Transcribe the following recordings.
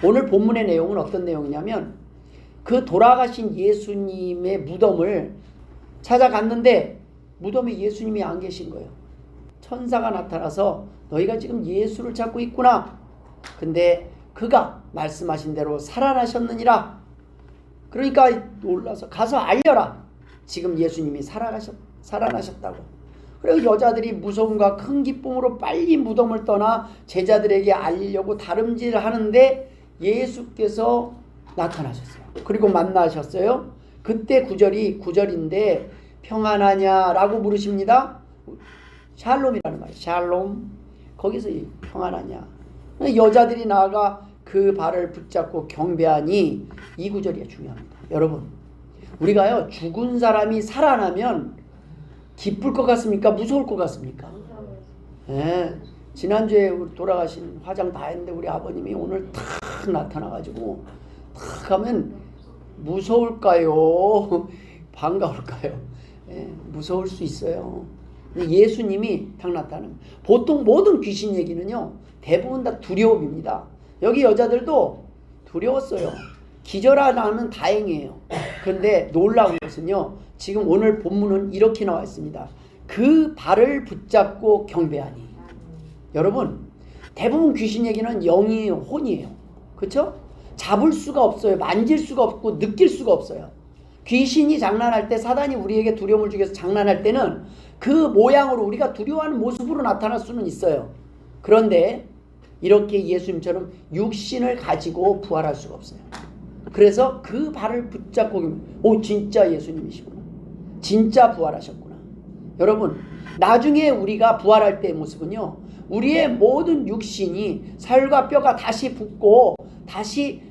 오늘 본문의 내용은 어떤 내용이냐면 그 돌아가신 예수님의 무덤을 찾아갔는데 무덤에 예수님이 안 계신 거예요. 천사가 나타나서 너희가 지금 예수를 찾고 있구나. 근데 그가 말씀하신 대로 살아나셨느니라. 그러니까 놀라서 가서 알려라. 지금 예수님이 살아나셨다고. 그리고 여자들이 무서움과 큰 기쁨으로 빨리 무덤을 떠나 제자들에게 알리려고 다름질하는데 예수께서 나타나셨어요. 그리고 만나셨어요. 그때 구절인데 평안하냐라고 물으십니다. 샬롬이라는 말이에요. 샬롬. 거기서 평안하냐. 여자들이 나아가 그 발을 붙잡고 경배하니 이 구절이 중요합니다. 여러분, 우리가요 죽은 사람이 살아나면 기쁠 것 같습니까? 무서울 것 같습니까? 네. 지난주에 우리 돌아가신 화장 다 했는데 우리 아버님이 오늘 탁 나타나가지고 탁 하면 무서울까요? 반가울까요? 네. 무서울 수 있어요. 예수님이 탁 나타나는. 보통 모든 귀신 얘기는요 대부분 다 두려움입니다. 여기 여자들도 두려웠어요. 기절하면 다행이에요. 그런데 놀라운 것은요 지금 오늘 본문은 이렇게 나와 있습니다. 그 발을 붙잡고 경배하니. 여러분, 대부분 귀신 얘기는 영이에요, 혼이에요. 그렇죠? 잡을 수가 없어요. 만질 수가 없고 느낄 수가 없어요. 귀신이 장난할 때, 사단이 우리에게 두려움을 주기 위해서 장난할 때는 그 모양으로 우리가 두려워하는 모습으로 나타날 수는 있어요. 그런데 이렇게 예수님처럼 육신을 가지고 부활할 수가 없어요. 그래서 그 발을 붙잡고 진짜 예수님이시구나. 진짜 부활하셨구나. 여러분, 나중에 우리가 부활할 때의 모습은요 우리의 모든 육신이 살과 뼈가 다시 붙고 다시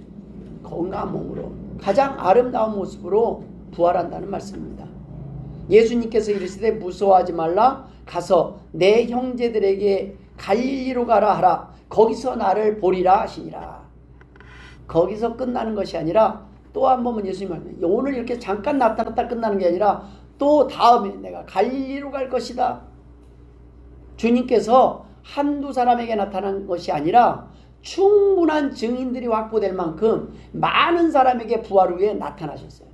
건강한 몸으로 가장 아름다운 모습으로 부활한다는 말씀입니다. 예수님께서 이르시되 무서워하지 말라. 가서 내 형제들에게 갈릴리로 가라 하라. 거기서 나를 보리라 하시니라. 거기서 끝나는 것이 아니라 또 한 번은 예수님 말씀, 오늘 이렇게 잠깐 나타났다 끝나는 게 아니라 또 다음에 내가 갈릴리로 갈 것이다. 주님께서 한두 사람에게 나타난 것이 아니라 충분한 증인들이 확보될 만큼 많은 사람에게 부활 후에 나타나셨어요.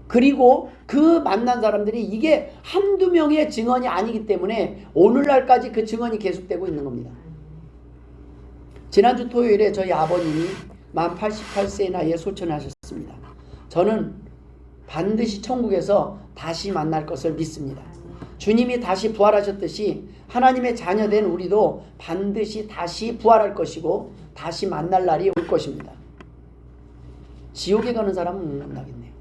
그리고 그 만난 사람들이 이게 한두 명의 증언이 아니기 때문에 오늘날까지 그 증언이 계속되고 있는 겁니다. 지난주 토요일에 저희 아버님이 만 88세의 나이에 소천하셨습니다. 저는 반드시 천국에서 다시 만날 것을 믿습니다. 주님이 다시 부활하셨듯이 하나님의 자녀된 우리도 반드시 다시 부활할 것이고 다시 만날 날이 올 것입니다. 지옥에 가는 사람은 못 만나겠네요.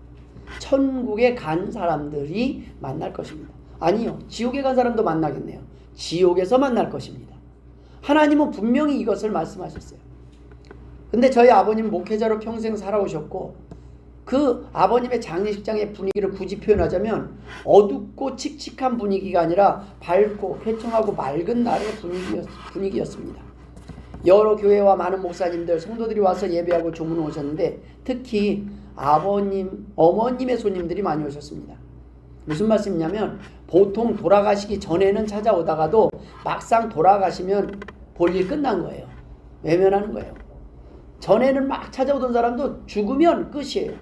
천국에 간 사람들이 만날 것입니다. 아니요, 지옥에 간 사람도 만나겠네요. 지옥에서 만날 것입니다. 하나님은 분명히 이것을 말씀하셨어요. 근데 저희 아버님 목회자로 평생 살아오셨고 그 아버님의 장례식장의 분위기를 굳이 표현하자면 어둡고 칙칙한 분위기가 아니라 밝고 쾌청하고 맑은 날의 분위기였습니다. 여러 교회와 많은 목사님들, 성도들이 와서 예배하고 조문을 오셨는데 특히 아버님, 어머님의 손님들이 많이 오셨습니다. 무슨 말씀이냐면 보통 돌아가시기 전에는 찾아오다가도 막상 돌아가시면 볼일 끝난 거예요. 외면하는 거예요. 전에는 막 찾아오던 사람도 죽으면 끝이에요.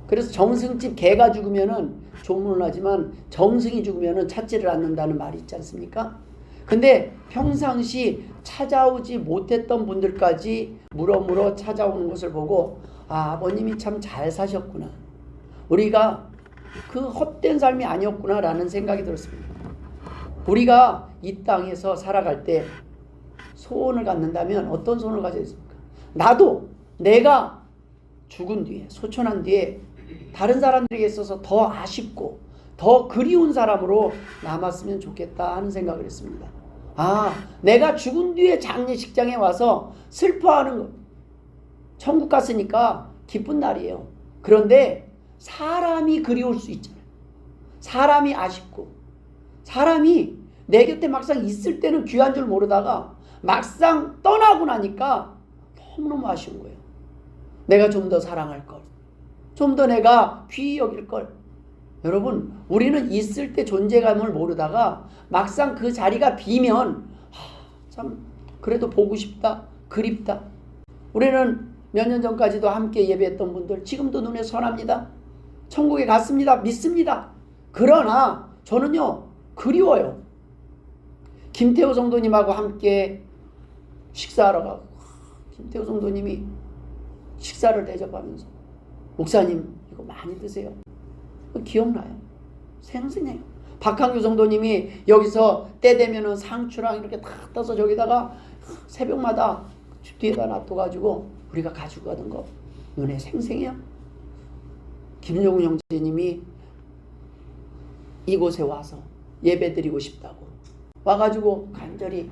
그래서 정승집 개가 죽으면은 조문을 하지만 정승이 죽으면은 찾지를 않는다는 말이 있지 않습니까? 근데 평상시 찾아오지 못했던 분들까지 물어물어 찾아오는 것을 보고 아버님이 참 잘 사셨구나. 우리가 그 헛된 삶이 아니었구나 라는 생각이 들었습니다. 우리가 이 땅에서 살아갈 때 소원을 갖는다면 어떤 소원을 가져야 있습니까? 나도 내가 죽은 뒤에 소천한 뒤에 다른 사람들에게 있어서 더 아쉽고 더 그리운 사람으로 남았으면 좋겠다 하는 생각을 했습니다. 내가 죽은 뒤에 장례식장에 와서 슬퍼하는 것. 천국 갔으니까 기쁜 날이에요. 그런데 사람이 그리울 수 있잖아요. 사람이 아쉽고 사람이 내 곁에 막상 있을 때는 귀한 줄 모르다가 막상 떠나고 나니까 너무너무 아쉬운 거예요. 내가 좀 더 사랑할 걸. 좀 더 내가 귀히 여길 걸. 여러분, 우리는 있을 때 존재감을 모르다가 막상 그 자리가 비면 참 그래도 보고 싶다, 그립다. 우리는 몇 년 전까지도 함께 예배했던 분들 지금도 눈에 선합니다. 천국에 갔습니다. 믿습니다. 그러나 저는요 그리워요. 김태호 성도님하고 함께 식사하러 가고 김태호 성도님이 식사를 대접하면서 목사님 이거 많이 드세요. 기억나요. 생생해요. 박항규 성도님이 여기서 때 되면은 상추랑 이렇게 다 떠서 저기다가 새벽마다 뒤에다 놔둬가지고 우리가 가지고 가던 거 눈에 생생해요. 김용훈 형제님이 이곳에 와서 예배 드리고 싶다고 와가지고 간절히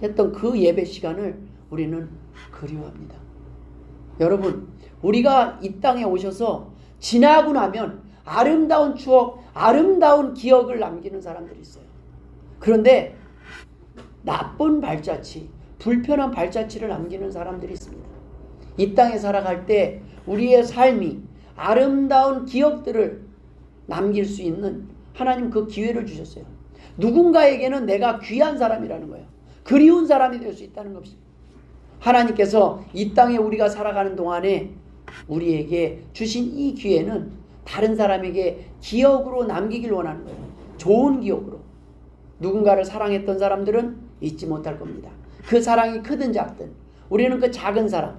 했던 그 예배 시간을 우리는 그리워합니다. 여러분, 우리가 이 땅에 오셔서 지나고 나면 아름다운 추억, 아름다운 기억을 남기는 사람들이 있어요. 그런데 나쁜 발자취, 불편한 발자취를 남기는 사람들이 있습니다. 이 땅에 살아갈 때 우리의 삶이 아름다운 기억들을 남길 수 있는 하나님 그 기회를 주셨어요. 누군가에게는 내가 귀한 사람이라는 거예요. 그리운 사람이 될 수 있다는 것입니다. 하나님께서 이 땅에 우리가 살아가는 동안에 우리에게 주신 이 기회는 다른 사람에게 기억으로 남기길 원하는 거예요. 좋은 기억으로. 누군가를 사랑했던 사람들은 잊지 못할 겁니다. 그 사랑이 크든 작든 우리는 그 작은 사람,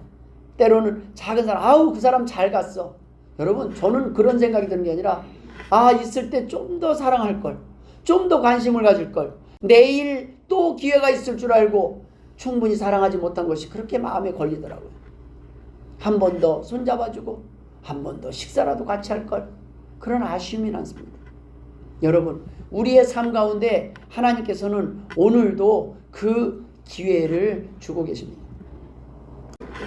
때로는 작은 사람, 아우 그 사람 잘 갔어. 여러분, 저는 그런 생각이 드는 게 아니라 있을 때 좀 더 사랑할 걸, 좀 더 관심을 가질 걸, 내일 또 기회가 있을 줄 알고 충분히 사랑하지 못한 것이 그렇게 마음에 걸리더라고요. 한 번 더 손잡아주고 한 번 더 식사라도 같이 할 걸, 그런 아쉬움이 남습니다. 여러분, 우리의 삶 가운데 하나님께서는 오늘도 그 기회를 주고 계십니다.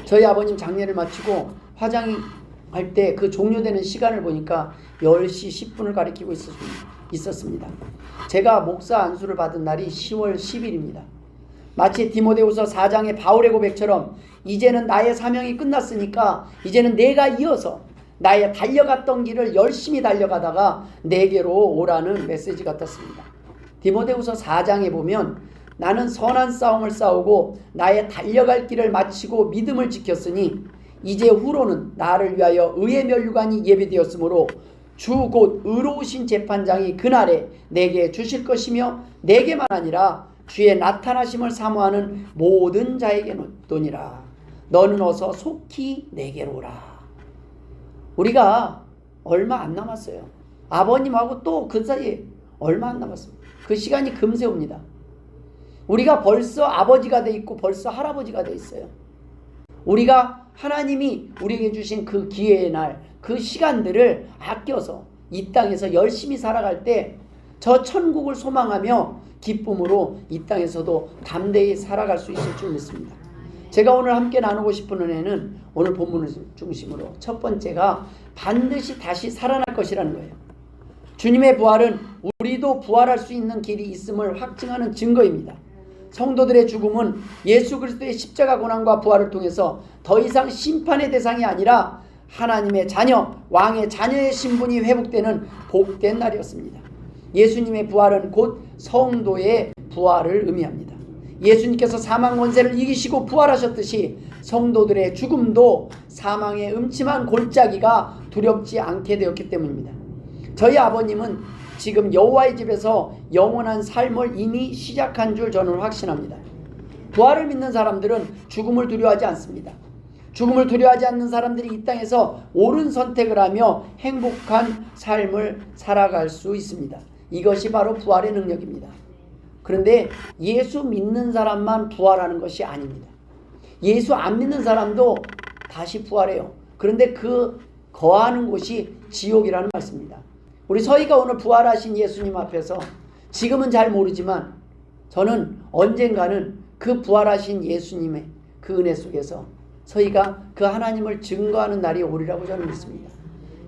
저희 아버님 장례를 마치고 화장할 때 그 종료되는 시간을 보니까 10시 10분을 가리키고 있었습니다. 제가 목사 안수를 받은 날이 10월 10일입니다. 마치 디모데후서 4장의 바울의 고백처럼 이제는 나의 사명이 끝났으니까 이제는 내가 이어서 나의 달려갔던 길을 열심히 달려가다가 내게로 오라는 메시지 같았습니다. 디모데후서 4장에 보면 나는 선한 싸움을 싸우고 나의 달려갈 길을 마치고 믿음을 지켰으니 이제 후로는 나를 위하여 의의 면류관이 예비되었으므로 주 곧 의로우신 재판장이 그날에 내게 주실 것이며 내게만 아니라 주의 나타나심을 사모하는 모든 자에게 노니라. 너는 어서 속히 내게로 오라. 우리가 얼마 안 남았어요. 아버님하고 또 그 사이에 얼마 안 남았습니다. 그 시간이 금세 옵니다. 우리가 벌써 아버지가 돼 있고 벌써 할아버지가 돼 있어요. 우리가 하나님이 우리에게 주신 그 기회의 날, 그 시간들을 아껴서 이 땅에서 열심히 살아갈 때 저 천국을 소망하며 기쁨으로 이 땅에서도 담대히 살아갈 수 있을 줄 믿습니다. 제가 오늘 함께 나누고 싶은 은혜는 오늘 본문을 중심으로 첫 번째가 반드시 다시 살아날 것이라는 거예요. 주님의 부활은 우리도 부활할 수 있는 길이 있음을 확증하는 증거입니다. 성도들의 죽음은 예수 그리스도의 십자가 고난과 부활을 통해서 더 이상 심판의 대상이 아니라 하나님의 자녀, 왕의 자녀의 신분이 회복되는 복된 날이었습니다. 예수님의 부활은 곧 성도의 부활을 의미합니다. 예수님께서 사망 권세를 이기시고 부활하셨듯이 성도들의 죽음도 사망의 음침한 골짜기가 두렵지 않게 되었기 때문입니다. 저희 아버님은 지금 여호와의 집에서 영원한 삶을 이미 시작한 줄 저는 확신합니다. 부활을 믿는 사람들은 죽음을 두려워하지 않습니다. 죽음을 두려워하지 않는 사람들이 이 땅에서 옳은 선택을 하며 행복한 삶을 살아갈 수 있습니다. 이것이 바로 부활의 능력입니다. 그런데 예수 믿는 사람만 부활하는 것이 아닙니다. 예수 안 믿는 사람도 다시 부활해요. 그런데 그 거하는 곳이 지옥이라는 말씀입니다. 우리 서희가 오늘 부활하신 예수님 앞에서 지금은 잘 모르지만 저는 언젠가는 그 부활하신 예수님의 그 은혜 속에서 서희가 그 하나님을 증거하는 날이 오리라고 저는 믿습니다.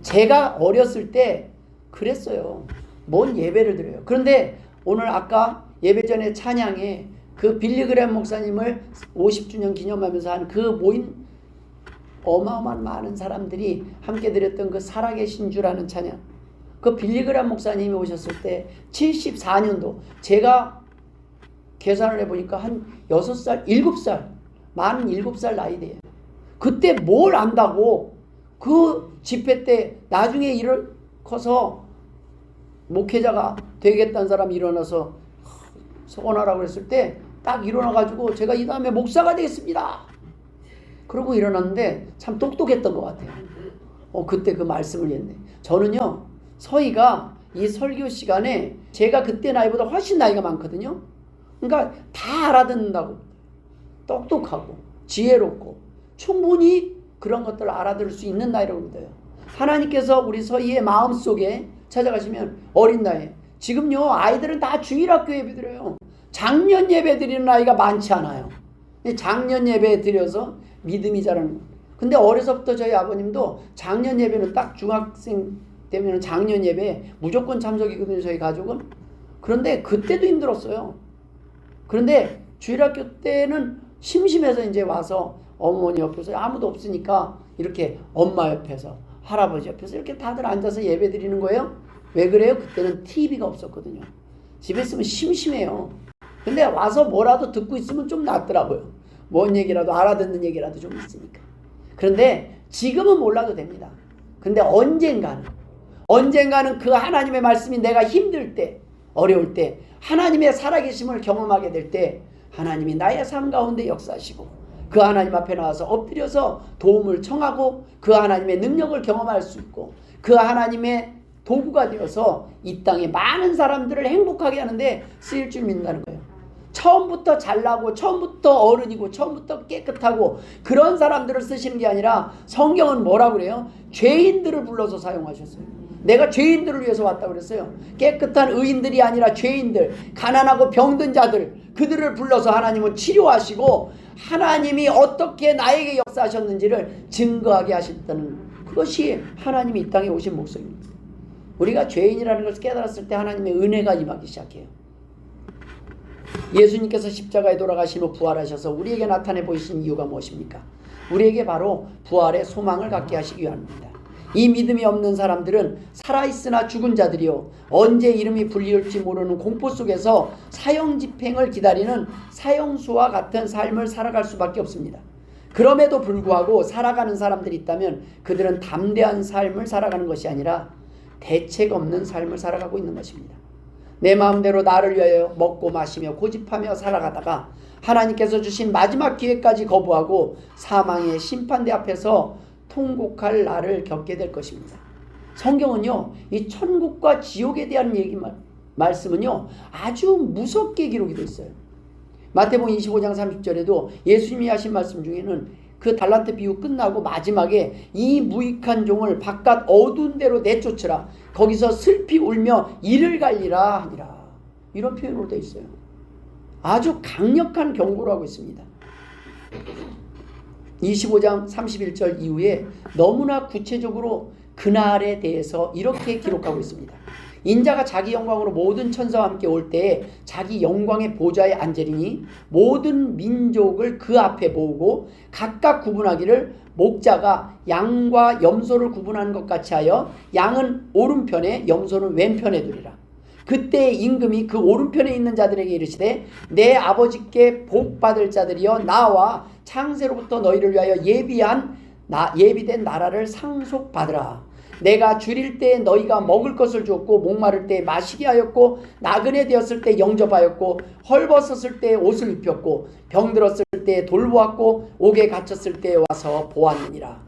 제가 어렸을 때 그랬어요. 뭔 예배를 드려요. 그런데 오늘 아까 예배 전에 찬양에 그 빌리그램 목사님을 50주년 기념하면서 한 그 모인 어마어마한 많은 사람들이 함께 드렸던 그 살아계신 주라는 찬양, 그 빌리그램 목사님이 오셨을 때 74년도 제가 계산을 해보니까 한 6살, 7살, 만 7살 나이 돼요. 그때 뭘 안다고 그 집회 때 나중에 일을 커서 목회자가 되겠다는 사람이 일어나서 서원하라고 했을 때 딱 일어나가지고 제가 이 다음에 목사가 되겠습니다. 그러고 일어났는데 참 똑똑했던 것 같아요. 그때 그 말씀을 했네. 저는요, 서희가 이 설교 시간에 제가 그때 나이보다 훨씬 나이가 많거든요. 그러니까 다 알아듣는다고. 똑똑하고 지혜롭고 충분히 그런 것들을 알아들을 수 있는 나이라고 믿어요. 하나님께서 우리 서희의 마음속에 찾아가시면 어린 나이에, 지금요 아이들은 다 주일학교 예배 드려요. 작년 예배 드리는 아이가 많지 않아요. 작년 예배 드려서 믿음이 자라는 거예요. 근데 어려서부터 저희 아버님도 작년 예배는 딱 중학생 되면 작년 예배 무조건 참석이거든요, 저희 가족은. 그런데 그때도 힘들었어요. 그런데 주일학교 때는 심심해서 이제 와서 어머니 옆에서 아무도 없으니까 이렇게 엄마 옆에서 할아버지 옆에서 이렇게 다들 앉아서 예배 드리는 거예요. 왜 그래요? 그때는 TV가 없었거든요. 집에 있으면 심심해요. 근데 와서 뭐라도 듣고 있으면 좀 낫더라고요. 뭔 얘기라도 알아듣는 얘기라도 좀 있으니까. 그런데 지금은 몰라도 됩니다. 근데 언젠가는 그 하나님의 말씀이 내가 힘들 때, 어려울 때, 하나님의 살아계심을 경험하게 될 때 하나님이 나의 삶 가운데 역사하시고 그 하나님 앞에 나와서 엎드려서 도움을 청하고 그 하나님의 능력을 경험할 수 있고 그 하나님의 도구가 되어서 이 땅에 많은 사람들을 행복하게 하는데 쓰일 줄 믿는다는 거예요. 처음부터 잘나고 처음부터 어른이고 처음부터 깨끗하고 그런 사람들을 쓰시는 게 아니라 성경은 뭐라고 그래요? 죄인들을 불러서 사용하셨어요. 내가 죄인들을 위해서 왔다고 그랬어요. 깨끗한 의인들이 아니라 죄인들, 가난하고 병든 자들, 그들을 불러서 하나님은 치료하시고 하나님이 어떻게 나에게 역사하셨는지를 증거하게 하셨다는, 그것이 하나님이 이 땅에 오신 목적입니다. 우리가 죄인이라는 것을 깨달았을 때 하나님의 은혜가 임하기 시작해요. 예수님께서 십자가에 돌아가신 후 부활하셔서 우리에게 나타내 보이신 이유가 무엇입니까? 우리에게 바로 부활의 소망을 갖게 하시기 위함입니다. 이 믿음이 없는 사람들은 살아있으나 죽은 자들이요 언제 이름이 불리울지 모르는 공포 속에서 사형 집행을 기다리는 사형수와 같은 삶을 살아갈 수밖에 없습니다. 그럼에도 불구하고 살아가는 사람들이 있다면 그들은 담대한 삶을 살아가는 것이 아니라 대책 없는 삶을 살아가고 있는 것입니다. 내 마음대로 나를 위하여 먹고 마시며 고집하며 살아가다가 하나님께서 주신 마지막 기회까지 거부하고 사망의 심판대 앞에서 통곡할 날을 겪게 될 것입니다. 성경은요, 이 천국과 지옥에 대한 말씀은요 아주 무섭게 기록이 되어 있어요. 마태복음 25장 30절에도 예수님이 하신 말씀 중에는 그 달란트 비유 끝나고 마지막에 이 무익한 종을 바깥 어두운 데로 내쫓으라, 거기서 슬피 울며 이를 갈리라 하니라, 이런 표현으로 되어 있어요. 아주 강력한 경고를 하고 있습니다. 25장 31절 이후에 너무나 구체적으로 그날에 대해서 이렇게 기록하고 있습니다. 인자가 자기 영광으로 모든 천사와 함께 올 때에 자기 영광의 보좌에 앉으리니 모든 민족을 그 앞에 모으고 각각 구분하기를 목자가 양과 염소를 구분하는 것 같이 하여 양은 오른편에 염소는 왼편에 두리라. 그때 임금이 그 오른편에 있는 자들에게 이르시되 내 아버지께 복 받을 자들이여 나와 창세로부터 너희를 위하여 예비된 나라를 상속받으라. 내가 줄일 때 너희가 먹을 것을 주었고 목마를 때 마시게 하였고 나그네 되었을 때 영접하였고 헐벗었을 때 옷을 입혔고 병들었을 때 돌보았고 옥에 갇혔을 때 와서 보았느니라.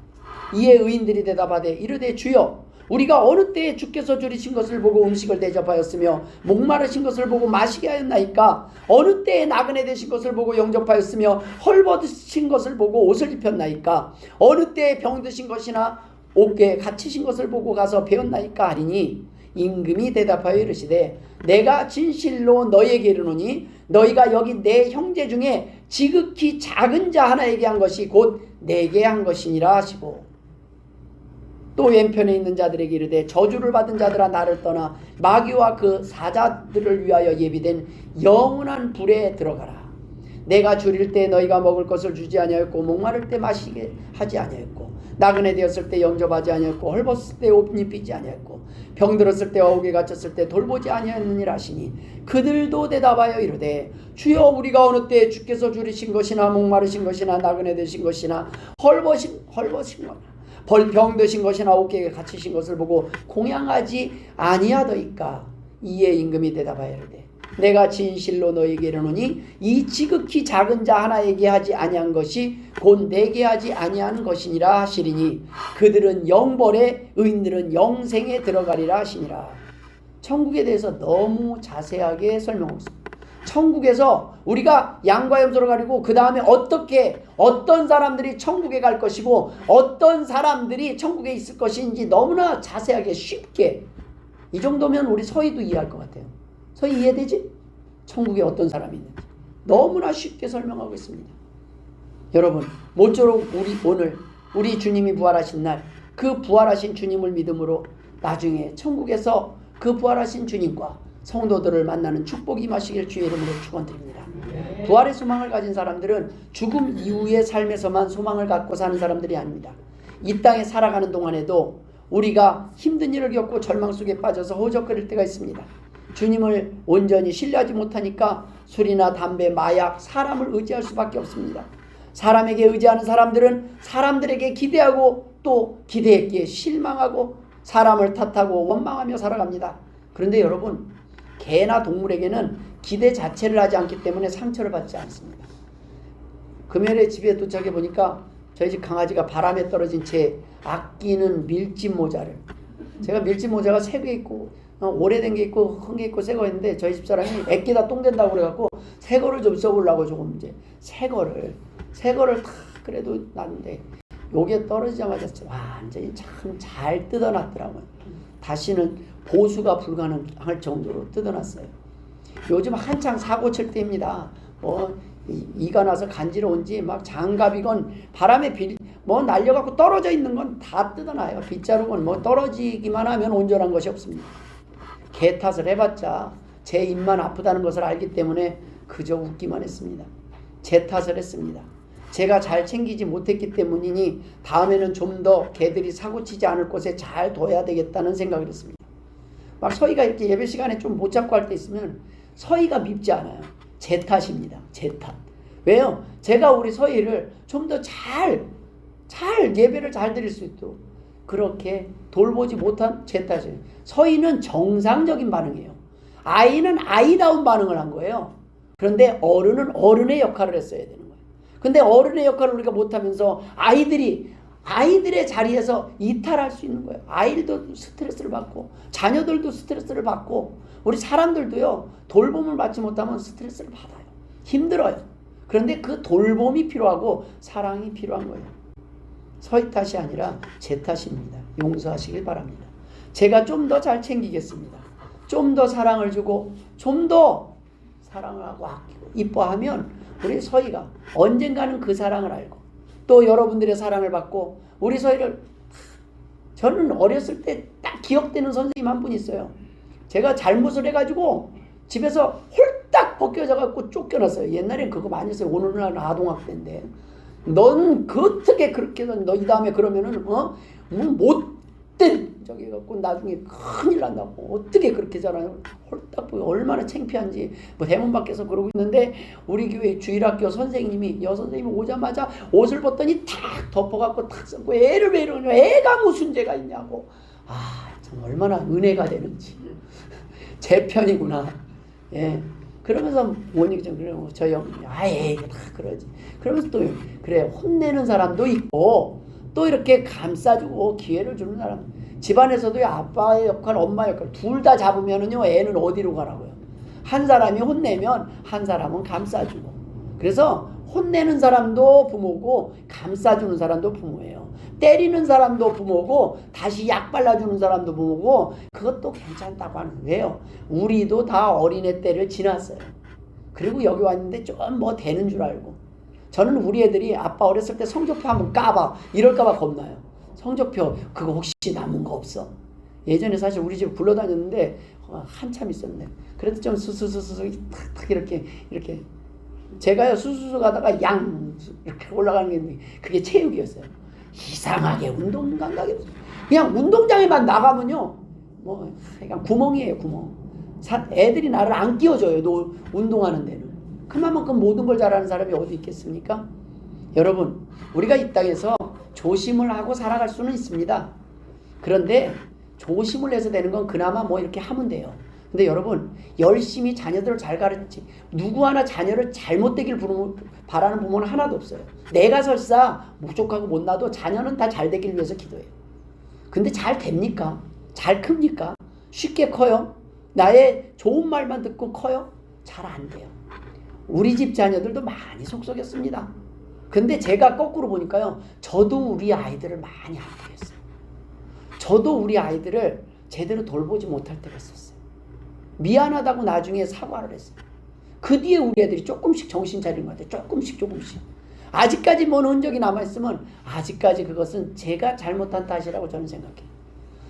이에 의인들이 대답하되 이르되 주여 우리가 어느 때에 주께서 줄이신 것을 보고 음식을 대접하였으며 목마르신 것을 보고 마시게 하였나이까? 어느 때에 나그네 되신 것을 보고 영접하였으며 헐벗으신 것을 보고 옷을 입혔나이까? 어느 때에 병드신 것이나 옥에 갇히신 것을 보고 가서 배웠나이까 하리니 임금이 대답하여 이르시되 내가 진실로 너희에게 이르노니 너희가 여기 내 형제 중에 지극히 작은 자 하나에게 한 것이 곧 내게 한 것이니라 하시고 또 왼편에 있는 자들에게 이르되 저주를 받은 자들아 나를 떠나 마귀와 그 사자들을 위하여 예비된 영원한 불에 들어가라. 내가 줄일 때 너희가 먹을 것을 주지 아니하였고 목마를 때 마시게 하지 아니하였고 나그네 되었을 때 영접하지 아니하였고 헐벗을 때 옷 입히지 아니하였고 병들었을 때 어옥에 갇혔을 때 돌보지 아니하였느니라 하시니 그들도 대답하여 이르되 주여 우리가 어느 때에 주께서 줄이신 것이나 목마르신 것이나 나그네 되신 것이나 헐벗신 거나 병드신 것이나 어옥에 갇히신 것을 보고 공양하지 아니하더이까. 이에 임금이 대답하여 이르되 내가 진실로 너희에게 이르노니 이 지극히 작은 자 하나에게 하지 아니한 것이 곧 내게 하지 아니한 것이니라 하시리니 그들은 영벌에 의인들은 영생에 들어가리라 하시니라. 천국에 대해서 너무 자세하게 설명하고 있습니다. 천국에서 우리가 양과 염소로 가리고 그 다음에 어떤 사람들이 천국에 갈 것이고 어떤 사람들이 천국에 있을 것인지 너무나 자세하게 쉽게, 이 정도면 우리 서희도 이해할 것 같아요. 서희 이해되지? 천국에 어떤 사람이 있는지 너무나 쉽게 설명하고 있습니다. 여러분, 모쪼록 오늘 우리 주님이 부활하신 날 그 부활하신 주님을 믿음으로 나중에 천국에서 그 부활하신 주님과 성도들을 만나는 축복이 임하시길 주의 이름으로 축원드립니다. 부활의 소망을 가진 사람들은 죽음 이후의 삶에서만 소망을 갖고 사는 사람들이 아닙니다. 이 땅에 살아가는 동안에도 우리가 힘든 일을 겪고 절망 속에 빠져서 허우적거릴 때가 있습니다. 주님을 온전히 신뢰하지 못하니까 술이나 담배, 마약, 사람을 의지할 수밖에 없습니다. 사람에게 의지하는 사람들은 사람들에게 기대하고 또 기대했기에 실망하고 사람을 탓하고 원망하며 살아갑니다. 그런데 여러분, 개나 동물에게는 기대 자체를 하지 않기 때문에 상처를 받지 않습니다. 금요일에 집에 도착해 보니까 저희 집 강아지가 바람에 떨어진 제 아끼는 밀짚 모자를, 제가 밀짚 모자가 새 게 있고 오래된 게 있고 큰 게 있고 새 거 있는데 저희 집사람이 애끼다 똥 된다고 그래갖고 새 거를 좀 써보려고 조금 이제 새 거를 다 그래도 놨는데 요게 떨어지자마자 완전히 참 잘 뜯어놨더라고요. 다시는 보수가 불가능할 정도로 뜯어놨어요. 요즘 한창 사고 칠 때입니다. 이가 나서 간지러운지 막 장갑이건 바람에 날려갖고 떨어져 있는 건 다 뜯어놔요. 빗자루건 떨어지기만 하면 온전한 것이 없습니다. 개 탓을 해봤자 제 입만 아프다는 것을 알기 때문에 그저 웃기만 했습니다. 제 탓을 했습니다. 제가 잘 챙기지 못했기 때문이니 다음에는 좀 더 개들이 사고치지 않을 곳에 잘 둬야 되겠다는 생각을 했습니다. 막 서희가 이렇게 예배 시간에 좀 못 잡고 할 때 있으면 서희가 밉지 않아요. 제 탓입니다. 제 탓. 왜요? 제가 우리 서희를 좀 더 잘 예배를 잘 드릴 수 있도록 그렇게 돌보지 못한 제 탓이에요. 서희는 정상적인 반응이에요. 아이는 아이다운 반응을 한 거예요. 그런데 어른은 어른의 역할을 했어야 되는 거예요. 근데 어른의 역할을 우리가 못하면서 아이들의 자리에서 이탈할 수 있는 거예요. 아이들도 스트레스를 받고 자녀들도 스트레스를 받고 우리 사람들도요, 돌봄을 받지 못하면 스트레스를 받아요. 힘들어요. 그런데 그 돌봄이 필요하고 사랑이 필요한 거예요. 서희 탓이 아니라 제 탓입니다. 용서하시길 바랍니다. 제가 좀 더 잘 챙기겠습니다. 좀 더 사랑을 주고 좀 더 사랑을 하고 아끼고 이뻐하면 우리 서희가 언젠가는 그 사랑을 알고 또 여러분들의 사랑을 받고 우리 서희를, 저는 어렸을 때 딱 기억되는 선생님 한 분 있어요. 제가 잘못을 해가지고 집에서 홀딱 벗겨져갖고 쫓겨났어요. 옛날엔 그거 많이 했어요. 오늘날 아동학대인데 넌 어떻게 그렇게 너 이 다음에 그러면은 못된 저기 해갖고 나중에 큰일 난다고 어떻게 그렇게 자라요. 홀딱 보여. 얼마나 창피한지 대문 밖에서 그러고 있는데 우리 교회 주일학교 선생님이 여선생님이 오자마자 옷을 벗더니 탁 덮어갖고 탁 쓰고 애를 왜 이러냐, 애가 무슨 죄가 있냐고. 참 얼마나 은혜가 되는지. 제 편이구나. 예. 그러면서 뭐니 좀 그래요. 저 형, 에이 다 그러지. 그러면서 또 그래 혼내는 사람도 있고 또 이렇게 감싸주고 기회를 주는 사람. 집안에서도 아빠의 역할, 엄마의 역할 둘 다 잡으면은요 애는 어디로 가라고요. 한 사람이 혼내면 한 사람은 감싸주고. 그래서 혼내는 사람도 부모고 감싸주는 사람도 부모예요. 때리는 사람도 부모고 다시 약 발라주는 사람도 부모고 그것도 괜찮다고 하는 거예요. 우리도 다 어린애 때를 지났어요. 그리고 여기 왔는데 좀 되는 줄 알고. 저는 우리 애들이 아빠 어렸을 때 성적표 한번 까봐 이럴까봐 겁나요. 성적표 그거 혹시 남은 거 없어? 예전에 사실 우리 집 굴러다녔는데 한참 있었네. 그래도 좀 수수수수 탁탁 이렇게 제가요 수수수 가다가 양 이렇게 올라가는 게 그게 체육이었어요. 이상하게 운동 감각이 없어요. 그냥 운동장에만 나가면요 뭐 그냥 구멍이에요 구멍. 애들이 나를 안 끼워줘요. 운동하는 데는. 그만큼 모든 걸 잘하는 사람이 어디 있겠습니까? 여러분 우리가 이 땅에서 조심을 하고 살아갈 수는 있습니다. 그런데 조심을 해서 되는 건 그나마 뭐 이렇게 하면 돼요. 근데 여러분 열심히 자녀들을 잘 가르치 누구 하나 자녀를 잘못되길 바라는 부모는 하나도 없어요. 내가 설사 부족하고 못나도 자녀는 다 잘 되길 위해서 기도해요. 근데 잘 됩니까? 잘 큽니까? 쉽게 커요? 나의 좋은 말만 듣고 커요? 잘 안 돼요. 우리 집 자녀들도 많이 속썩였습니다. 근데 제가 거꾸로 보니까요 저도 우리 아이들을 많이 아프게 했어요. 저도 우리 아이들을 제대로 돌보지 못할 때가 있었어요. 미안하다고 나중에 사과를 했어요. 그 뒤에 우리 애들이 조금씩 정신 차린 것 같아요. 조금씩. 아직까지 뭔 흔적이 남아있으면 아직까지 그것은 제가 잘못한 탓이라고 저는 생각해요.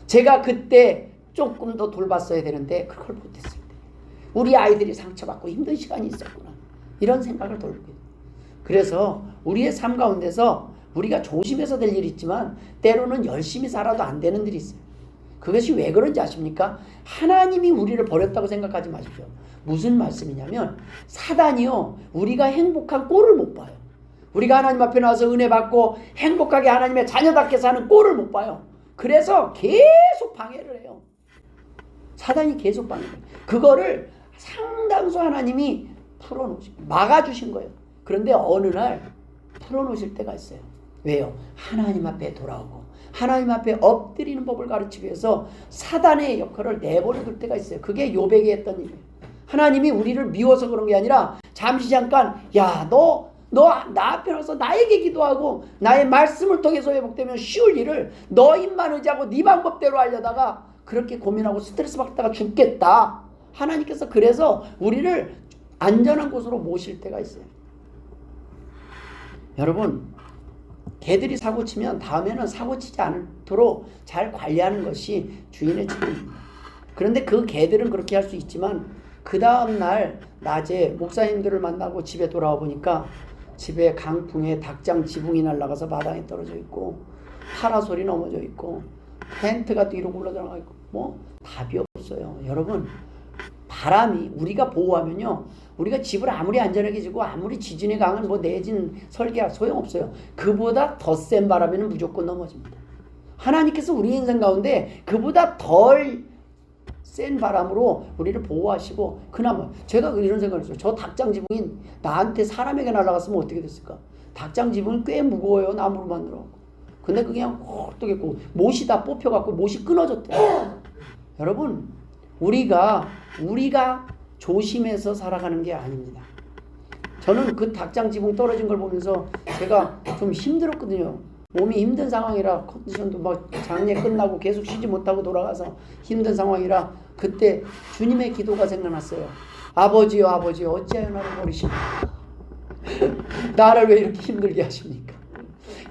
제가 그때 조금 더 돌봤어야 되는데 그걸 못했을 때 우리 아이들이 상처받고 힘든 시간이 있었구나 이런 생각을 돌게 돼요. 그래서 우리의 삶 가운데서 우리가 조심해서 될 일이 있지만 때로는 열심히 살아도 안 되는 일이 있어요. 그것이 왜 그런지 아십니까? 하나님이 우리를 버렸다고 생각하지 마십시오. 무슨 말씀이냐면 사단이요 우리가 행복한 꼴을 못 봐요. 우리가 하나님 앞에 나와서 은혜 받고 행복하게 하나님의 자녀답게 사는 꼴을 못 봐요. 그래서 계속 방해를 해요. 사단이 계속 방해를 해요. 그거를 상당수 하나님이 풀어놓으시고 막아주신 거예요. 그런데 어느 날 풀어놓으실 때가 있어요. 왜요? 하나님 앞에 돌아오고 하나님 앞에 엎드리는 법을 가르치기 위해서 사단의 역할을 내버려 둘 때가 있어요. 그게 요백이 했던 일이에요. 하나님이 우리를 미워서 그런 게 아니라 잠시 잠깐 야 너 나 앞에 와서 나에게 기도하고 나의 말씀을 통해서 회복되면 쉬울 일을 너 입만 의지하고 네 방법대로 하려다가 그렇게 고민하고 스트레스 받다가 죽겠다. 하나님께서 그래서 우리를 안전한 곳으로 모실 때가 있어요. 여러분 개들이 사고치면 다음에는 사고치지 않도록 잘 관리하는 것이 주인의 책임입니다. 그런데 그 개들은 그렇게 할 수 있지만 그 다음날 낮에 목사님들을 만나고 집에 돌아와 보니까 집에 강풍에 닭장 지붕이 날아가서 마당에 떨어져 있고 파라솔이 넘어져 있고 텐트가 뒤로 굴러들어가 있고 뭐 답이 없어요. 여러분 바람이 우리가 보호하면요 우리가 집을 아무리 안전하게 지고 아무리 지진이 강한 뭐 내진 설계가 소용없어요. 그보다 더 센 바람에는 무조건 넘어집니다. 하나님께서 우리 인생 가운데 그보다 덜 센 바람으로 우리를 보호하시고 그나마 제가 이런 생각을 했어요. 저 닭장 지붕이 나한테 사람에게 날아갔으면 어떻게 됐을까? 닭장 지붕은 꽤 무거워요. 나무로 만들어. 근데 그게 그냥 홀뚝했고 못이 다 뽑혀갖고 못이 끊어졌대요. 여러분 우리가 조심해서 살아가는 게 아닙니다. 저는 그 닭장 지붕 떨어진 걸 보면서 제가 좀 힘들었거든요. 몸이 힘든 상황이라 컨디션도 막 장례 끝나고 계속 쉬지 못하고 돌아가서 힘든 상황이라 그때 주님의 기도가 생각났어요. 아버지요 아버지요 어찌하여 나를 버리십니까? 나를 왜 이렇게 힘들게 하십니까?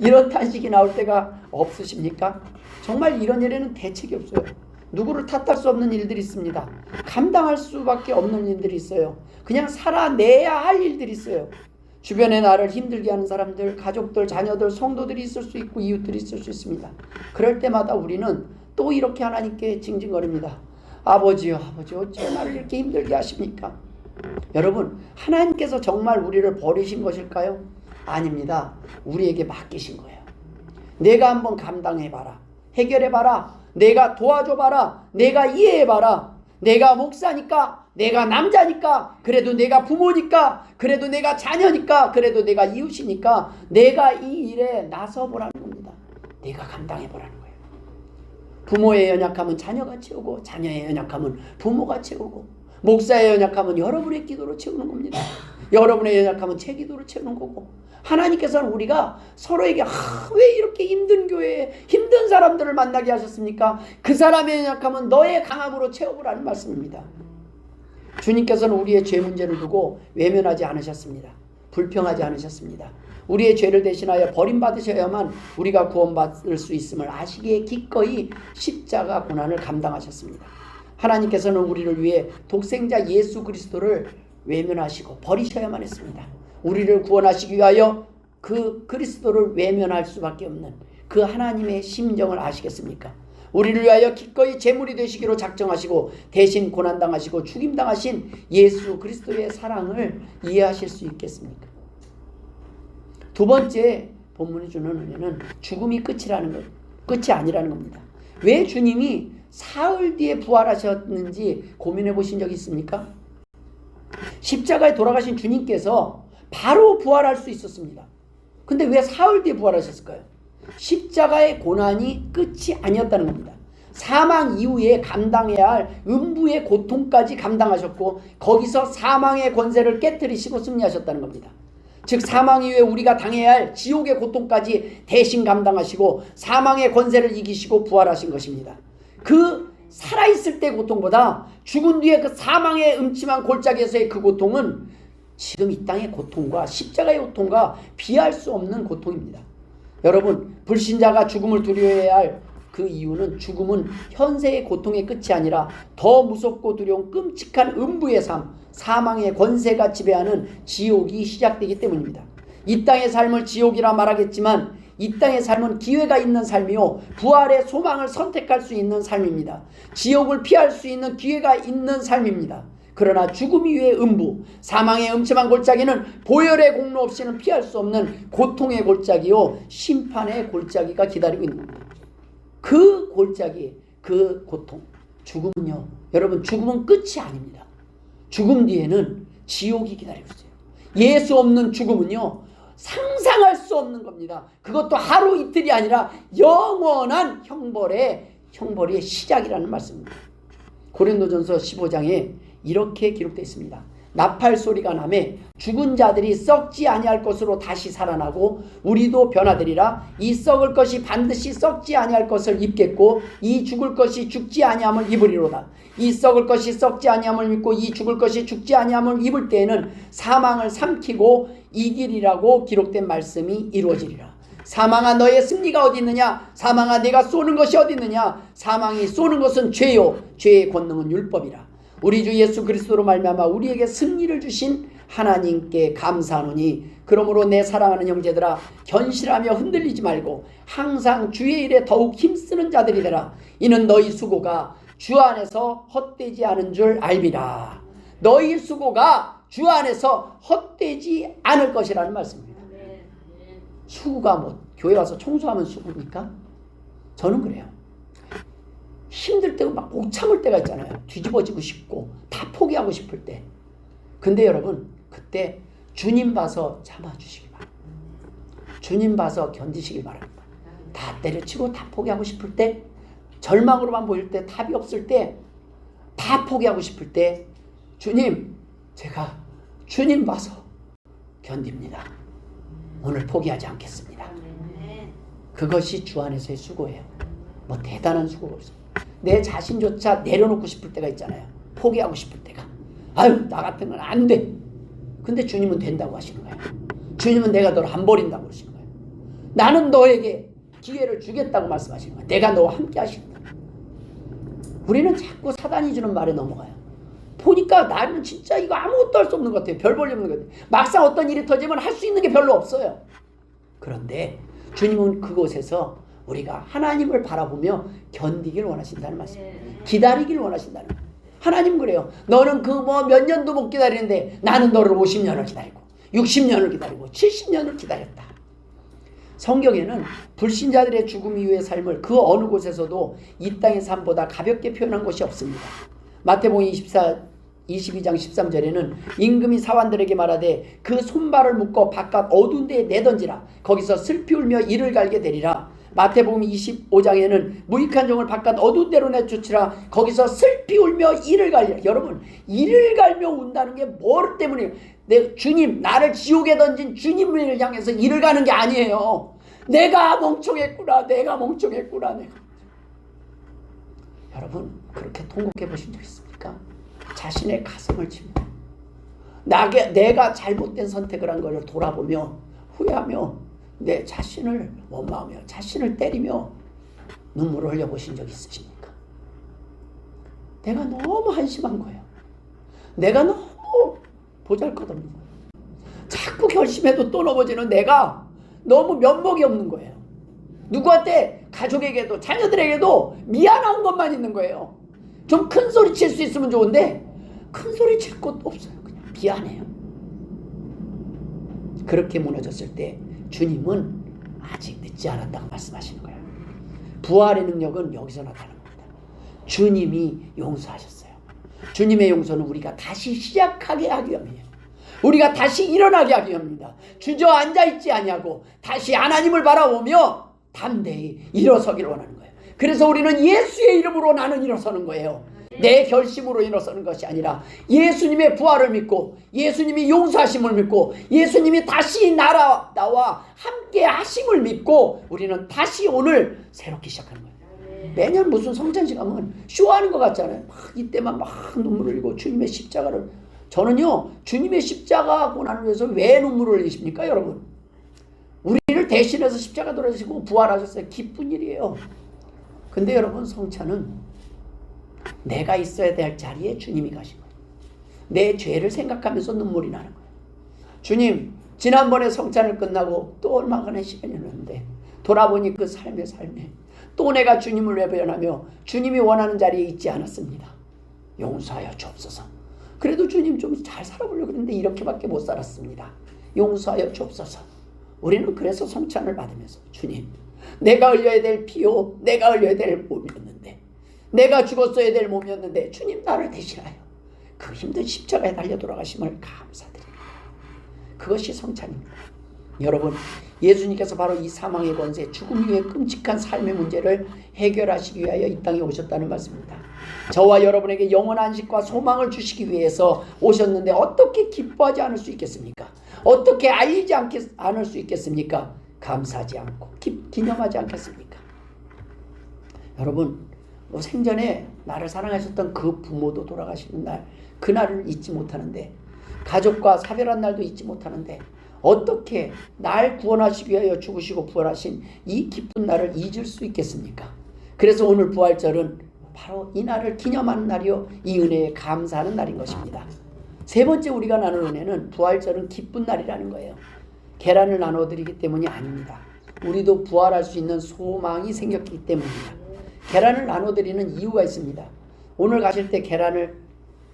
이런 탄식이 나올 때가 없으십니까? 정말 이런 일에는 대책이 없어요. 누구를 탓할 수 없는 일들이 있습니다. 감당할 수밖에 없는 일들이 있어요. 그냥 살아내야 할 일들이 있어요. 주변에 나를 힘들게 하는 사람들, 가족들, 자녀들, 성도들이 있을 수 있고 이웃들이 있을 수 있습니다. 그럴 때마다 우리는 또 이렇게 하나님께 징징거립니다. 아버지요 아버지요 어찌 나를 이렇게 힘들게 하십니까? 여러분 하나님께서 정말 우리를 버리신 것일까요? 아닙니다. 우리에게 맡기신 거예요. 내가 한번 감당해봐라. 해결해봐라. 내가 도와줘봐라. 내가 이해해봐라. 내가 목사니까, 내가 남자니까, 그래도 내가 부모니까, 그래도 내가 자녀니까, 그래도 내가 이웃이니까 내가 이 일에 나서보라는 겁니다. 내가 감당해보라는 거예요. 부모의 연약함은 자녀가 채우고 자녀의 연약함은 부모가 채우고 목사의 연약함은 여러분의 기도로 채우는 겁니다. 여러분의 연약함은 제 기도로 채우는 거고 하나님께서는 우리가 서로에게 왜 이렇게 힘든 교회에 힘든 사람들을 만나게 하셨습니까? 그 사람의 연약함은 너의 강함으로 채워보라는 말씀입니다. 주님께서는 우리의 죄 문제를 두고 외면하지 않으셨습니다. 불평하지 않으셨습니다. 우리의 죄를 대신하여 버림받으셔야만 우리가 구원받을 수 있음을 아시기에 기꺼이 십자가 고난을 감당하셨습니다. 하나님께서는 우리를 위해 독생자 예수 그리스도를 외면하시고 버리셔야만 했습니다. 우리를 구원하시기 위하여 그 그리스도를 외면할 수밖에 없는 그 하나님의 심정을 아시겠습니까? 우리를 위하여 기꺼이 제물이 되시기로 작정하시고 대신 고난당하시고 죽임당하신 예수 그리스도의 사랑을 이해하실 수 있겠습니까? 두 번째 본문이 주는 은혜는 죽음이 끝이 아니라는 겁니다. 왜 주님이 사흘 뒤에 부활하셨는지 고민해 보신 적 있습니까? 십자가에 돌아가신 주님께서 바로 부활할 수 있었습니다. 근데 왜 사흘 뒤에 부활하셨을까요? 십자가의 고난이 끝이 아니었다는 겁니다. 사망 이후에 감당해야 할 음부의 고통까지 감당하셨고 거기서 사망의 권세를 깨뜨리시고 승리하셨다는 겁니다. 즉 사망 이후에 우리가 당해야 할 지옥의 고통까지 대신 감당하시고 사망의 권세를 이기시고 부활하신 것입니다. 그 살아있을 때 고통보다 죽은 뒤에 그 사망의 음침한 골짜기에서의 그 고통은 지금 이 땅의 고통과 십자가의 고통과 비할 수 없는 고통입니다. 여러분, 불신자가 죽음을 두려워해야 할 그 이유는 죽음은 현세의 고통의 끝이 아니라 더 무섭고 두려운 끔찍한 음부의 삶, 사망의 권세가 지배하는 지옥이 시작되기 때문입니다. 이 땅의 삶을 지옥이라 말하겠지만 이 땅의 삶은 기회가 있는 삶이요 부활의 소망을 선택할 수 있는 삶입니다. 지옥을 피할 수 있는 기회가 있는 삶입니다. 그러나 죽음 이후의 음부, 사망의 음침한 골짜기는 보혈의 공로 없이는 피할 수 없는 고통의 골짜기요 심판의 골짜기가 기다리고 있는 겁니다. 그 골짜기, 그 고통, 죽음은요 여러분 죽음은 끝이 아닙니다. 죽음 뒤에는 지옥이 기다리고 있어요. 예수 없는 죽음은요 상상할 수 없는 겁니다. 그것도 하루 이틀이 아니라 영원한 형벌의 시작이라는 말씀입니다. 고린도전서 15장에 이렇게 기록되어 있습니다. 나팔 소리가 나매 죽은 자들이 썩지 아니할 것으로 다시 살아나고 우리도 변화되리라. 이 썩을 것이 반드시 썩지 아니할 것을 입겠고 이 죽을 것이 죽지 아니함을 입으리로다. 이 썩을 것이 썩지 아니함을 입고 이 죽을 것이 죽지 아니함을 입을 때에는 사망을 삼키고 이기리라고 기록된 말씀이 이루어지리라. 사망아 너의 승리가 어디 있느냐? 사망아 내가 쏘는 것이 어디 있느냐? 사망이 쏘는 것은 죄요 죄의 권능은 율법이라. 우리 주 예수 그리스도로 말미암아 우리에게 승리를 주신 하나님께 감사하노니 그러므로 내 사랑하는 형제들아 견실하며 흔들리지 말고 항상 주의 일에 더욱 힘쓰는 자들이 되라. 이는 너희 수고가 주 안에서 헛되지 않은 줄 알비라. 너희 수고가 주 안에서 헛되지 않을 것이라는 말씀입니다. 수고가 뭐 교회 와서 청소하면 수고입니까? 저는 그래요. 힘들 때고 막 못 참을 때가 있잖아요. 뒤집어지고 싶고 다 포기하고 싶을 때. 근데 여러분 그때 주님 봐서 참아주시기 바랍니다. 주님 봐서 견디시길 바랍니다. 다 때려치고 다 포기하고 싶을 때, 절망으로만 보일 때, 답이 없을 때, 다 포기하고 싶을 때 주님 제가 주님 봐서 견딥니다. 오늘 포기하지 않겠습니다. 그것이 주 안에서의 수고예요. 뭐 대단한 수고가 없어요. 내 자신조차 내려놓고 싶을 때가 있잖아요. 포기하고 싶을 때가. 아유 나 같은 건 안 돼. 근데 주님은 된다고 하시는 거예요. 주님은 내가 너를 안 버린다고 하시는 거예요. 나는 너에게 기회를 주겠다고 말씀하시는 거예요. 내가 너와 함께 하신다. 우리는 자꾸 사단이 주는 말에 넘어가요. 보니까 나는 진짜 이거 아무것도 할 수 없는 것 같아요. 별 볼일 없는 것 같아요. 막상 어떤 일이 터지면 할 수 있는 게 별로 없어요. 그런데 주님은 그곳에서 우리가 하나님을 바라보며 견디길 원하신다는 말씀이에요. 기다리길 원하신다는 거예요. 하나님 그래요. 너는 그 뭐 몇 년도 못 기다리는데 나는 너를 50년을 기다리고 60년을 기다리고 70년을 기다렸다. 성경에는 불신자들의 죽음 이후의 삶을 그 어느 곳에서도 이 땅의 삶보다 가볍게 표현한 것이 없습니다. 마태복음 22장 13절에는 임금이 사환들에게 말하되 그 손발을 묶어 바깥 어두운 데에 내던지라. 거기서 슬피 울며 이를 갈게 되리라. 마태복음 25장에는 무익한 종을 바깥 어두운 데로 내쫓으라. 거기서 슬피 울며 이를 갈리라. 여러분 이를 갈며 운다는 게 뭐 때문이에요? 내 주님, 나를 지옥에 던진 주님을 향해서 이를 가는 게 아니에요. 내가 멍청했구나. 여러분 그렇게 통곡해 보신 적 있습니까? 자신의 가슴을 치며 내가 잘못된 선택을 한 것을 돌아보며 후회하며 내 자신을 원망하며 자신을 때리며 눈물을 흘려보신 적 있으십니까? 내가 너무 한심한 거예요. 내가 너무 보잘것없는 거예요. 자꾸 결심해도 또 넘어지는 내가 너무 면목이 없는 거예요. 누구한테, 가족에게도 자녀들에게도 미안한 것만 있는 거예요. 좀 큰 소리 칠 수 있으면 좋은데 큰 소리 칠 것도 없어요. 그냥 미안해요. 그렇게 무너졌을 때 주님은 아직 늦지 않았다고 말씀하시는 거예요. 부활의 능력은 여기서 나타나는 겁니다. 주님이 용서하셨어요. 주님의 용서는 우리가 다시 시작하게 하기 위함이에요. 우리가 다시 일어나게 하기 위함입니다. 주저앉아 있지 아니하고 다시 하나님을 바라보며 담대히 일어서기를 원하는 거예요. 그래서 우리는 예수의 이름으로 나는 일어서는 거예요. 내 결심으로 일어서는 것이 아니라 예수님의 부활을 믿고 예수님이 용서하심을 믿고 예수님이 다시 나와 함께 하심을 믿고 우리는 다시 오늘 새롭게 시작하는 거예요. 매년 무슨 성찬식 하면 쇼하는 것 같잖아요. 막 이때만 막 눈물을 흘리고 주님의 십자가를. 저는요, 주님의 십자가 고난을 위해서 왜 눈물을 흘리십니까 여러분? 우리를 대신해서 십자가 돌아가시고 부활하셨어요. 기쁜 일이에요. 근데 여러분, 성찬은 내가 있어야 될 자리에 주님이 가신 거예요. 내 죄를 생각하면서 눈물이 나는 거예요. 주님, 지난번에 성찬을 끝나고 또 얼마간의 시간이 흘렀는데 돌아보니 그 삶에 또 내가 주님을 외면하며 주님이 원하는 자리에 있지 않았습니다. 용서하여 주옵소서. 그래도 주님 좀 잘 살아보려고 했는데 이렇게밖에 못 살았습니다. 용서하여 주옵소서. 우리는 그래서 성찬을 받으면서 주님, 내가 흘려야 될 피요, 내가 흘려야 될 몸이었는데, 내가 죽었어야 될 몸이었는데 주님 나를 대신하여 그 힘든 십자가에 달려 돌아가심을 감사드립니다. 그것이 성찬입니다. 여러분, 예수님께서 바로 이 사망의 권세, 죽음 이후의 끔찍한 삶의 문제를 해결하시기 위하여 이 땅에 오셨다는 말씀입니다. 저와 여러분에게 영원한 안식과 소망을 주시기 위해서 오셨는데 어떻게 기뻐하지 않을 수 있겠습니까? 어떻게 알리지 않을 수 있겠습니까? 감사하지 않고 기념하지 않겠습니까? 여러분, 생전에 나를 사랑하셨던 그 부모도 돌아가시는 날, 그날을 잊지 못하는데, 가족과 사별한 날도 잊지 못하는데 어떻게 날 구원하시기 위하여 죽으시고 부활하신 이 기쁜 날을 잊을 수 있겠습니까? 그래서 오늘 부활절은 바로 이 날을 기념하는 날이요, 이 은혜에 감사하는 날인 것입니다. 세 번째 우리가 나눌 은혜는 부활절은 기쁜 날이라는 거예요. 계란을 나눠드리기 때문이 아닙니다. 우리도 부활할 수 있는 소망이 생겼기 때문입니다. 계란을 나눠드리는 이유가 있습니다. 오늘 가실 때 계란을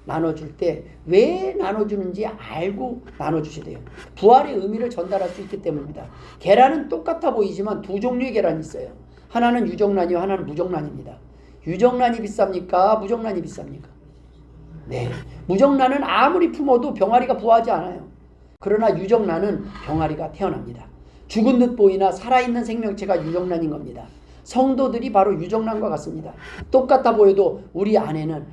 나눠줄 때 왜 나눠주는지 알고 나눠주셔야 돼요. 부활의 의미를 전달할 수 있기 때문입니다. 계란은 똑같아 보이지만 두 종류의 계란이 있어요. 하나는 유정란이요, 하나는 무정란입니다. 유정란이 비쌉니까? 무정란이 비쌉니까? 네, 무정란은 아무리 품어도 병아리가 부화하지 않아요. 그러나 유정란은 병아리가 태어납니다. 죽은 듯 보이나 살아있는 생명체가 유정란인 겁니다. 성도들이 바로 유정란과 같습니다. 똑같아 보여도 우리 안에는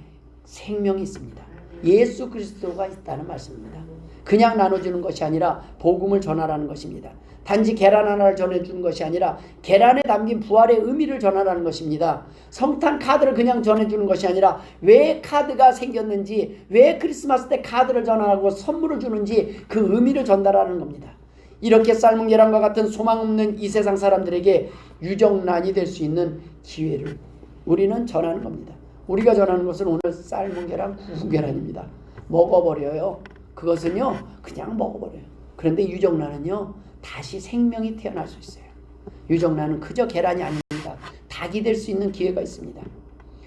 생명이 있습니다. 예수 그리스도가 있다는 말씀입니다. 그냥 나눠주는 것이 아니라 복음을 전하라는 것입니다. 단지 계란 하나를 전해주는 것이 아니라 계란에 담긴 부활의 의미를 전하라는 것입니다. 성탄 카드를 그냥 전해주는 것이 아니라 왜 카드가 생겼는지, 왜 크리스마스 때 카드를 전하고 선물을 주는지 그 의미를 전달하는 겁니다. 이렇게 삶은 계란과 같은 소망 없는 이 세상 사람들에게 유정란이 될 수 있는 기회를 우리는 전하는 겁니다. 우리가 전하는 것은 오늘 삶은 계란, 구운 계란입니다. 먹어버려요. 그것은요, 그냥 먹어버려요. 그런데 유정란은요, 다시 생명이 태어날 수 있어요. 유정란은 그저 계란이 아닙니다. 닭이 될 수 있는 기회가 있습니다.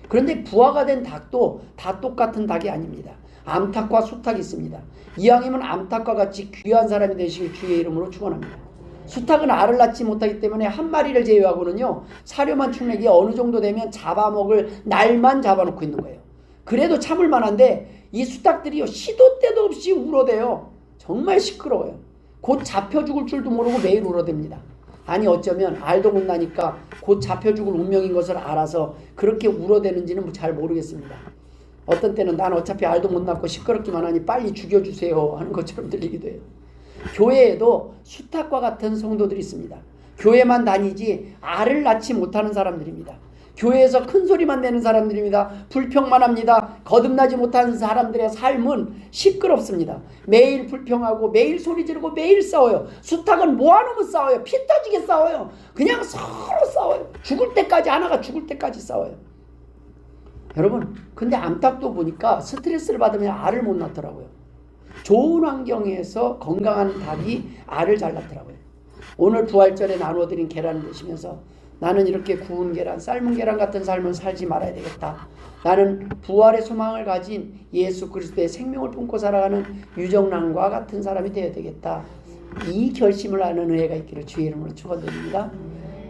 그런데 부화가 된 닭도 다 똑같은 닭이 아닙니다. 암탉과 수탉이 있습니다. 이왕이면 암탉과 같이 귀한 사람이 되시길 주의 이름으로 축원합니다. 수탉은 알을 낳지 못하기 때문에 한 마리를 제외하고는요, 사료만 축내기 어느 정도 되면 잡아먹을 날만 잡아놓고 있는 거예요. 그래도 참을 만한데 이 수탉들이요, 시도 때도 없이 울어대요. 정말 시끄러워요. 곧 잡혀 죽을 줄도 모르고 매일 울어댑니다. 아니 어쩌면 알도 못 나니까 곧 잡혀 죽을 운명인 것을 알아서 그렇게 울어대는지는 잘 모르겠습니다. 어떤 때는 난 어차피 알도 못 낳고 시끄럽기만 하니 빨리 죽여주세요 하는 것처럼 들리기도 해요. 교회에도 수탉과 같은 성도들이 있습니다. 교회만 다니지 알을 낳지 못하는 사람들입니다. 교회에서 큰 소리만 내는 사람들입니다. 불평만 합니다. 거듭나지 못하는 사람들의 삶은 시끄럽습니다. 매일 불평하고 매일 소리 지르고 매일 싸워요. 수탉은 모아놓으면 싸워요. 피 터지게 싸워요. 그냥 서로 싸워요. 죽을 때까지, 하나가 죽을 때까지 싸워요. 여러분, 근데 암탉도 보니까 스트레스를 받으면 알을 못 낳더라고요. 좋은 환경에서 건강한 닭이 알을 잘 낳더라고요. 오늘 부활절에 나눠드린 계란을 드시면서 나는 이렇게 구운 계란, 삶은 계란 같은 삶을 살지 말아야 되겠다. 나는 부활의 소망을 가진 예수 그리스도의 생명을 품고 살아가는 유정란과 같은 사람이 되어야 되겠다. 이 결심을 하는 은혜가 있기를 주의 이름으로 축원드립니다.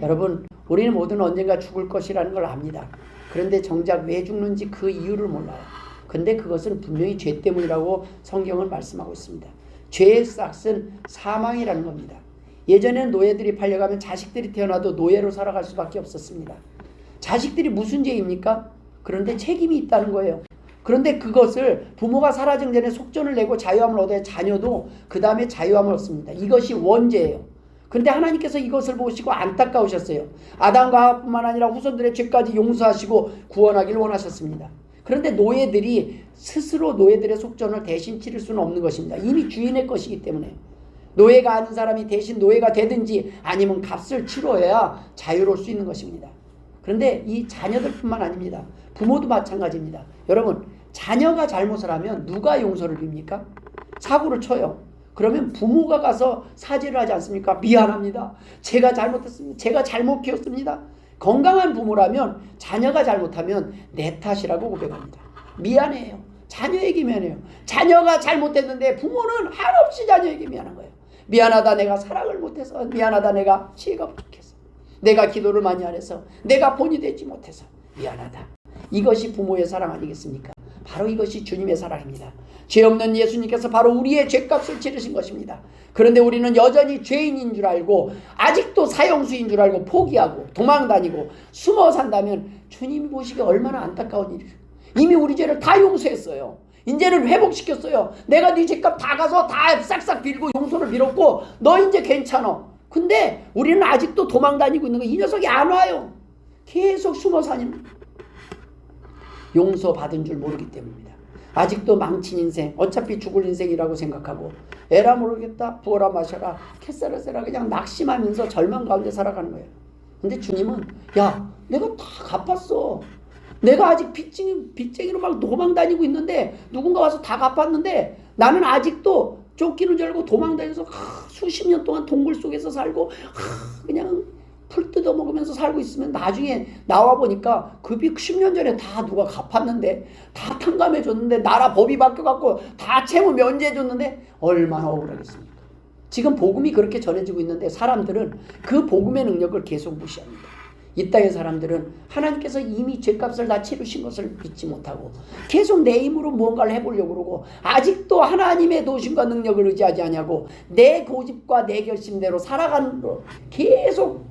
여러분, 우리는 모두는 언젠가 죽을 것이라는 걸 압니다. 그런데 정작 왜 죽는지 그 이유를 몰라요. 근데 그것은 분명히 죄 때문이라고 성경은 말씀하고 있습니다. 죄의 싹은 사망이라는 겁니다. 예전에는 노예들이 팔려가면 자식들이 태어나도 노예로 살아갈 수밖에 없었습니다. 자식들이 무슨 죄입니까? 그런데 책임이 있다는 거예요. 그런데 그것을 부모가 사라지기 전에 속전을 내고 자유함을 얻어야 자녀도 그 다음에 자유함을 얻습니다. 이것이 원죄예요. 그런데 하나님께서 이것을 보시고 안타까우셨어요. 아담과 하와뿐만 아니라 후손들의 죄까지 용서하시고 구원하기를 원하셨습니다. 그런데 노예들이 스스로 노예들의 속전을 대신 치를 수는 없는 것입니다. 이미 주인의 것이기 때문에. 노예가 아닌 사람이 대신 노예가 되든지 아니면 값을 치러야 자유로울 수 있는 것입니다. 그런데 이 자녀들뿐만 아닙니다. 부모도 마찬가지입니다. 여러분, 자녀가 잘못을 하면 누가 용서를 빕니까? 사고를 쳐요. 그러면 부모가 가서 사죄를 하지 않습니까? 미안합니다. 제가 잘못했습니다. 제가 잘못 키웠습니다. 건강한 부모라면 자녀가 잘못하면 내 탓이라고 고백합니다. 미안해요. 자녀에게 미안해요. 자녀가 잘못했는데 부모는 한없이 자녀에게 미안한 거예요. 미안하다, 내가 사랑을 못해서. 미안하다, 내가 지혜가 부족해서. 내가 기도를 많이 안 해서. 내가 본이 되지 못해서. 미안하다. 이것이 부모의 사랑 아니겠습니까? 바로 이것이 주님의 사랑입니다. 죄 없는 예수님께서 바로 우리의 죄값을 치르신 것입니다. 그런데 우리는 여전히 죄인인 줄 알고 아직도 사형수인 줄 알고 포기하고 도망다니고 숨어 산다면 주님이 보시기에 얼마나 안타까운 일이에요. 이미 우리 죄를 다 용서했어요. 이제는 회복시켰어요. 내가 네 죄값 다 가서 다 싹싹 빌고 용서를 빌었고 너 이제 괜찮아. 근데 우리는 아직도 도망다니고 있는 거. 이 녀석이 안 와요. 계속 숨어 사는, 용서받은 줄 모르기 때문입니다. 아직도 망친 인생, 어차피 죽을 인생이라고 생각하고 에라 모르겠다, 부어라 마셔라, 캐세라 세라 그냥 낙심하면서 절망 가운데 살아가는 거예요. 근데 주님은 야, 내가 다 갚았어. 내가 아직 빚쟁이로 막 도망다니고 있는데 누군가 와서 다 갚았는데 나는 아직도 쫓기는 줄 알고 도망다니면서 수십 년 동안 동굴 속에서 살고 그냥 풀 뜯어먹으면서 살고 있으면 나중에 나와보니까 그 빚 10년 전에 다 누가 갚았는데 다 탕감해줬는데 나라 법이 바뀌어갖고 다 채무 면제해줬는데 얼마나 억울하겠습니까? 지금 복음이 그렇게 전해지고 있는데 사람들은 그 복음의 능력을 계속 무시합니다. 이 땅의 사람들은 하나님께서 이미 죄값을 다 치르신 것을 믿지 못하고 계속 내 힘으로 무언가를 해보려고 그러고 아직도 하나님의 도심과 능력을 의지하지 않냐고 내 고집과 내 결심대로 살아가는 거 계속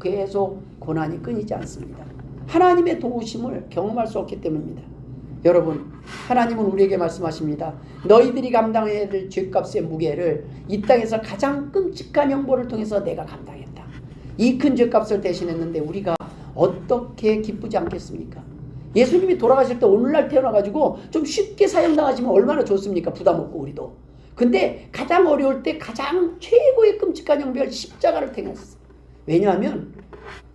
고난이 끊이지 않습니다. 하나님의 도우심을 경험할 수 없기 때문입니다. 여러분, 하나님은 우리에게 말씀하십니다. 너희들이 감당해야 될 죄값의 무게를 이 땅에서 가장 끔찍한 형벌을 통해서 내가 감당했다. 이 큰 죄값을 대신했는데 우리가 어떻게 기쁘지 않겠습니까? 예수님이 돌아가실 때 오늘날 태어나가지고 좀 쉽게 사형당하시면 얼마나 좋습니까? 부담 없고 우리도. 근데 가장 어려울 때 가장 최고의 끔찍한 형벌 십자가를 택했어요. 왜냐하면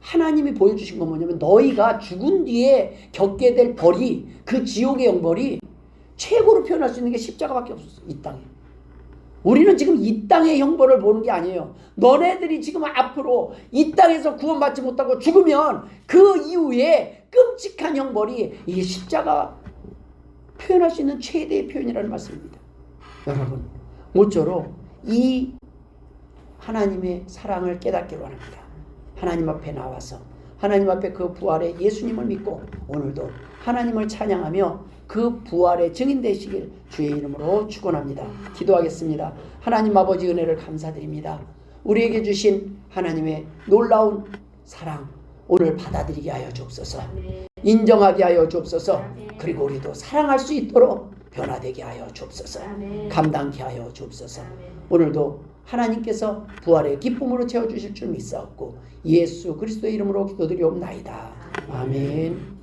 하나님이 보여주신 건 뭐냐면 너희가 죽은 뒤에 겪게 될 벌이, 그 지옥의 형벌이 최고로 표현할 수 있는 게 십자가밖에 없었어요. 이 땅에. 우리는 지금 이 땅의 형벌을 보는 게 아니에요. 너네들이 지금 앞으로 이 땅에서 구원받지 못하고 죽으면 그 이후에 끔찍한 형벌이 이 십자가 표현할 수 있는 최대의 표현이라는 말씀입니다. 여러분, 모쪼록 이 하나님의 사랑을 깨닫기를 원합니다. 하나님 앞에 나와서 하나님 앞에 그 부활의 예수님을 믿고 오늘도 하나님을 찬양하며 그 부활의 증인 되시길 주의 이름으로 축원합니다. 기도하겠습니다. 하나님 아버지 은혜를 감사드립니다. 우리에게 주신 하나님의 놀라운 사랑 오늘 받아들이게 하여 주옵소서. 인정하게 하여 주옵소서. 그리고 우리도 사랑할 수 있도록 변화되게 하여 주옵소서. 감당케 하여 주옵소서. 오늘도 하나님께서 부활의 기쁨으로 채워주실 줄 믿사옵고 예수 그리스도의 이름으로 기도드리옵나이다. 아멘.